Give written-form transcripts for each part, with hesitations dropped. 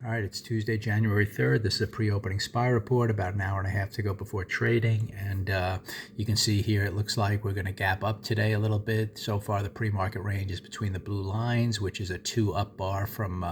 All right, it's Tuesday, January 3rd. This is a pre-opening SPY report, about an hour and a half to go before trading. And you can see here, it looks like we're going to gap up today a little bit. So far, the pre-market range is between the blue lines, which is a 2-up bar from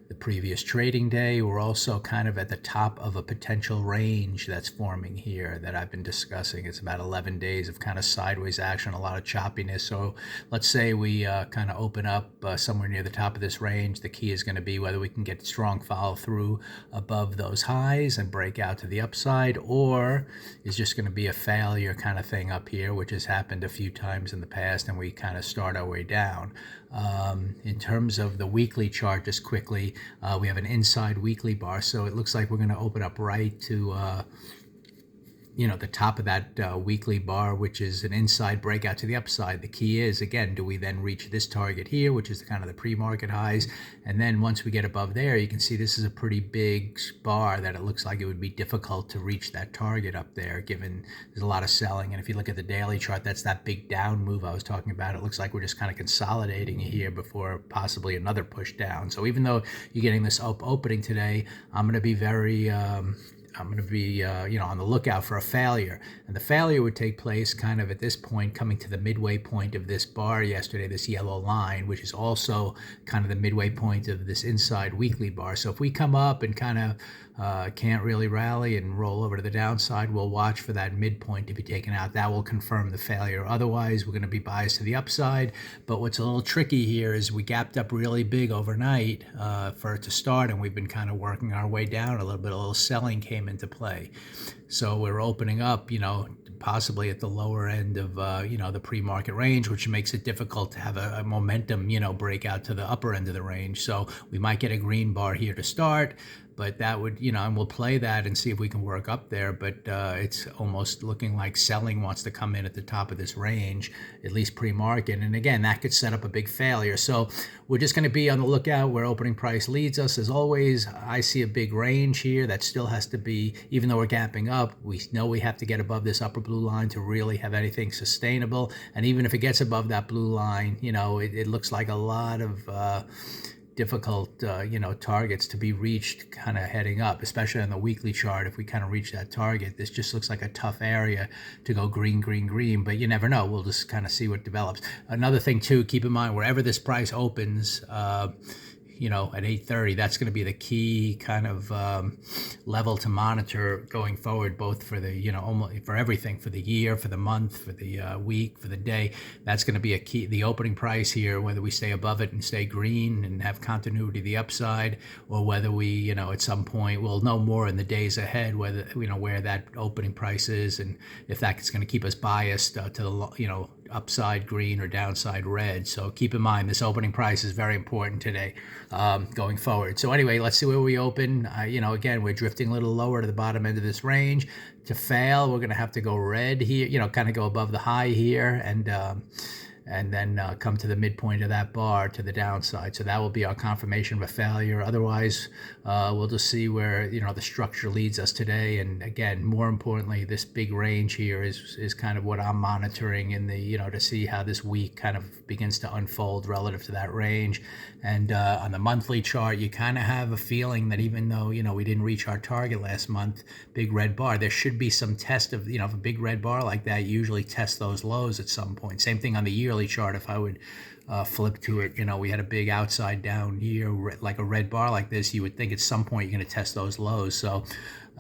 the previous trading day. We're also kind of at the top of a potential range that's forming here that I've been discussing. It's about 11 days of kind of sideways action, a lot of choppiness. So let's say we kind of open up somewhere near the top of this range. The key is going to be whether we can get strong follow through above those highs and break out to the upside, or is just going to be a failure kind of thing up here, which has happened a few times in the past, and we kind of start our way down. In terms of the weekly chart, just quickly, we have an inside weekly bar, so it looks like we're going to open up right to the top of that weekly bar, which is an inside breakout to the upside. The key is, again, do we then reach this target here, which is kind of the pre-market highs? And then once we get above there, you can see this is a pretty big bar that it looks like it would be difficult to reach that target up there, given there's a lot of selling. And if you look at the daily chart, that's that big down move I was talking about. It looks like we're just kind of consolidating here before possibly another push down. So even though you're getting this opening today, I'm going to be very on the lookout for a failure. And the failure would take place kind of at this point, coming to the midway point of this bar yesterday, this yellow line, which is also kind of the midway point of this inside weekly bar. So if we come up and kind of can't really rally and roll over to the downside, we'll watch for that midpoint to be taken out. That will confirm the failure. Otherwise, we're going to be biased to the upside. But what's a little tricky here is we gapped up really big overnight for it to start, and we've been kind of working our way down a little bit. A little selling came into play. So we're opening up, possibly at the lower end of, the pre-market range, which makes it difficult to have a momentum, break out to the upper end of the range. So we might get a green bar here to start, but that would, and we'll play that and see if we can work up there. But it's almost looking like selling wants to come in at the top of this range, at least pre-market. And again, that could set up a big failure. So we're just going to be on the lookout where opening price leads us. As always, I see a big range here that still has to be, even though we're gapping up, we know we have to get above this upper blue line to really have anything sustainable. And even if it gets above that blue line, it looks like a lot of difficult, targets to be reached kind of heading up, especially on the weekly chart. If we kind of reach that target, this just looks like a tough area to go green, green, green, but you never know. We'll just kind of see what develops. Another thing too, keep in mind, wherever this price opens, at 8:30, that's going to be the key kind of level to monitor going forward, both for the, almost for everything, for the year, for the month, for the week, for the day. That's going to be a key, the opening price here, whether we stay above it and stay green and have continuity to the upside, or whether we, at some point, we'll know more in the days ahead, whether, where that opening price is, and if that's going to keep us biased to the, upside green or downside red. So keep in mind, this opening price is very important today going forward. So anyway, let's see where we open. Again, we're drifting a little lower to the bottom end of this range. To fail, we're going to have to go red here, kind of go above the high here, and then come to the midpoint of that bar to the downside. So that will be our confirmation of a failure. Otherwise, we'll just see where, the structure leads us today. And again, more importantly, this big range here is kind of what I'm monitoring in the, to see how this week kind of begins to unfold relative to that range. And on the monthly chart, you kind of have a feeling that even though, we didn't reach our target last month, big red bar, there should be some test of, if a big red bar like that usually tests those lows at some point. Same thing on the yearly chart. If I would flip to it, we had a big outside down year, like a red bar like this, you would think at some point you're going to test those lows. So,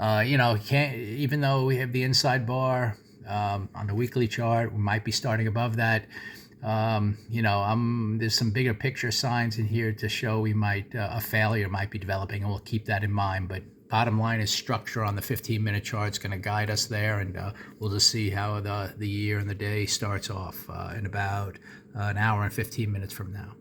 even though we have the inside bar on the weekly chart, we might be starting above that. There's some bigger picture signs in here to show we might, a failure might be developing, and we'll keep that in mind. But bottom line is structure on the 15-minute chart is going to guide us there, and we'll just see how the year and the day starts off in about an hour and 15 minutes from now.